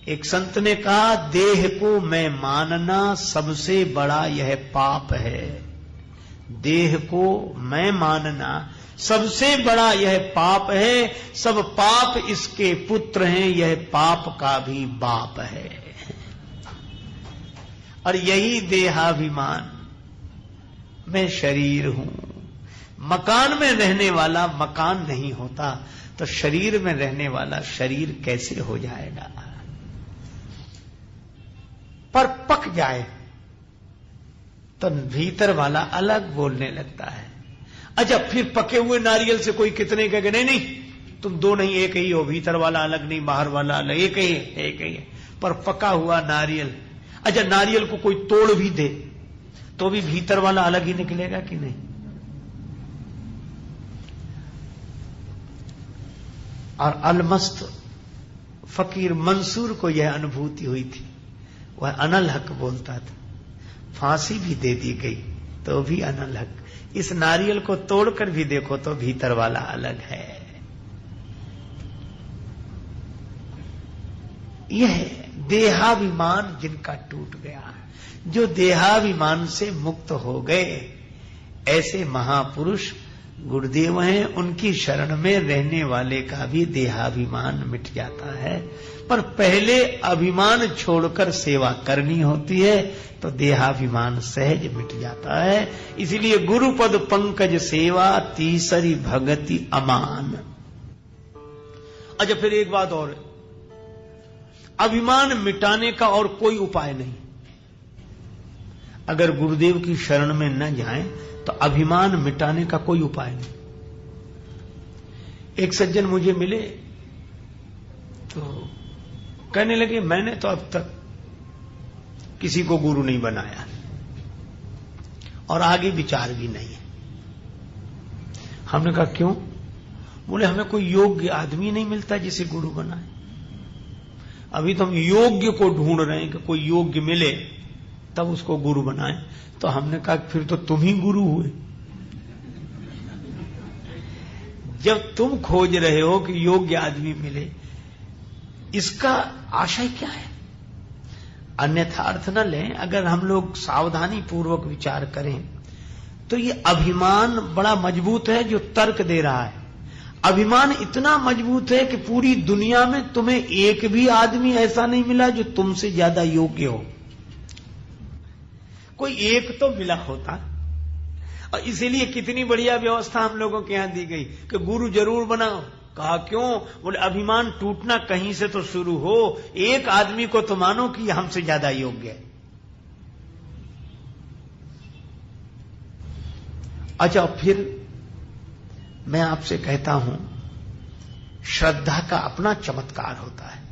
एक संत ने कहा, देह को मैं मानना सबसे बड़ा यह पाप है। देह को मैं मानना सबसे बड़ा यह पाप है। सब पाप इसके पुत्र हैं, यह पाप का भी बाप है। और यही देहाभिमान, मैं शरीर हूं। मकान में रहने वाला मकान नहीं होता तो शरीर में रहने वाला शरीर कैसे हो जाएगा? पर पक जाए तो भीतर वाला अलग बोलने लगता है। अच्छा, फिर पके हुए नारियल से कोई कितने कहेगा, नहीं नहीं तुम दो नहीं एक ही हो, भीतर वाला अलग नहीं बाहर वाला अलग, एक ही है, एक ही है। पर पका हुआ नारियल, अच्छा नारियल को कोई तोड़ भी दे तो भी भीतर वाला अलग ही निकलेगा कि नहीं? और अलमस्त फकीर मंसूर को यह अनुभूति हुई थी। वह अनल हक बोलता था, फांसी भी दे दी गई तो भी अनल हक। इस नारियल को तोड़कर भी देखो तो भीतर वाला अलग है। यह देहाभिमान जिनका टूट गया, जो देहाभिमान से मुक्त हो गए, ऐसे महापुरुष गुरुदेव हैं। उनकी शरण में रहने वाले का भी देहाभिमान मिट जाता है। पर पहले अभिमान छोड़कर सेवा करनी होती है तो देहाभिमान सहज मिट जाता है। इसलिए गुरुपद पंकज सेवा तीसरी भगति अमान। अच्छा, फिर एक बात और, अभिमान मिटाने का और कोई उपाय नहीं। अगर गुरुदेव की शरण में न जाएं तो अभिमान मिटाने का कोई उपाय नहीं। एक सज्जन मुझे मिले तो कहने लगे, मैंने तो अब तक किसी को गुरु नहीं बनाया और आगे विचार भी नहीं है। हमने कहा क्यों? बोले, हमें कोई योग्य आदमी नहीं मिलता जिसे गुरु बनाए। अभी तो हम योग्य को ढूंढ रहे हैं कि कोई योग्य मिले तब उसको गुरु बनाए। तो हमने कहा फिर तो तुम ही गुरु हुए। जब तुम खोज रहे हो कि योग्य आदमी मिले, इसका आशय क्या है? अन्यथा अर्थ न लें। अगर हम लोग सावधानी पूर्वक विचार करें तो ये अभिमान बड़ा मजबूत है जो तर्क दे रहा है। अभिमान इतना मजबूत है कि पूरी दुनिया में तुम्हें एक भी आदमी ऐसा नहीं मिला जो तुमसे ज्यादा योग्य हो। कोई एक तो मिला होता। और इसीलिए कितनी बढ़िया व्यवस्था हम लोगों के यहां दी गई कि गुरु जरूर बनाओ। कहा क्यों? बोले अभिमान टूटना कहीं से तो शुरू हो। एक आदमी को तो मानो कि हमसे ज्यादा योग्य है। अच्छा, फिर मैं आपसे कहता हूं, श्रद्धा का अपना चमत्कार होता है।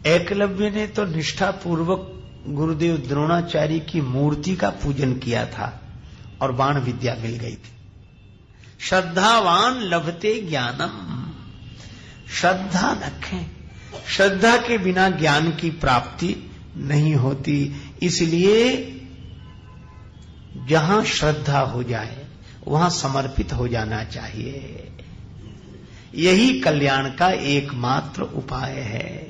एकलव्य ने तो निष्ठापूर्वक गुरुदेव द्रोणाचार्य की मूर्ति का पूजन किया था और बाण विद्या मिल गई थी। श्रद्धावान लभते ज्ञानम। श्रद्धा रखें, श्रद्धा के बिना ज्ञान की प्राप्ति नहीं होती। इसलिए जहां श्रद्धा हो जाए वहां समर्पित हो जाना चाहिए। यही कल्याण का एकमात्र उपाय है।